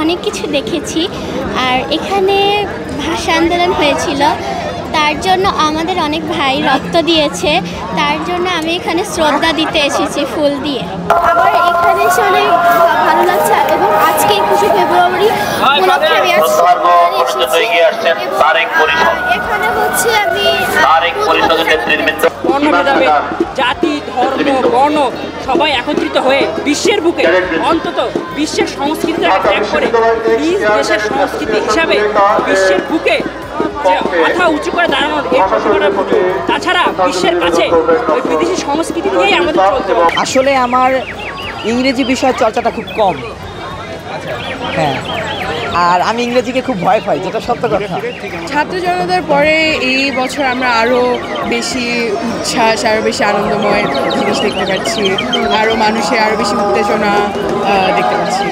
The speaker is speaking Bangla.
অনেক কিছু দেখেছি। আর এখানে ভাষা আন্দোলন হয়েছিল, তার জন্য আমাদের অনেক ভাই রক্ত দিয়েছে, তার জন্য আমি এখানে শ্রদ্ধা দিতে এসেছি ফুল দিয়ে। আমার এখানে এসে অনেক ভালো লাগছে এবং আজকে 21শে ফেব্রুয়ারি উপলক্ষে আমি এখানে হচ্ছে আমি জাতি, ধর্ম, বর্ণ সবাই একত্রিত হয়ে বিশ্বের বুকে অন্তত বিশ্বের সংস্কৃতিটাকে ত্যাগ করে নিজ দেশের সংস্কৃতি হিসাবে বিশ্বের বুকে যে মাথা উঁচু করে দাঁড়ানোর এই প্রতিভাটা, তাছাড়া বিশ্বের কাছে ওই বিদেশি সংস্কৃতি নিয়েই আমাদের চলতে হবে। আসলে আমার ইংরেজি বিষয়ের চর্চাটা খুব কম, হ্যাঁ, আর আমি ইংরেজিকে খুব ভয় পাই, যেটা সত্য কথা। ছাত্র জনতার পরে এই বছর আমরা আরও বেশি উচ্ছ্বাস, আরও বেশি আনন্দময় জিনিস দেখতে পাচ্ছি, আরও মানুষের আরও বেশি উত্তেজনা দেখতে পাচ্ছি।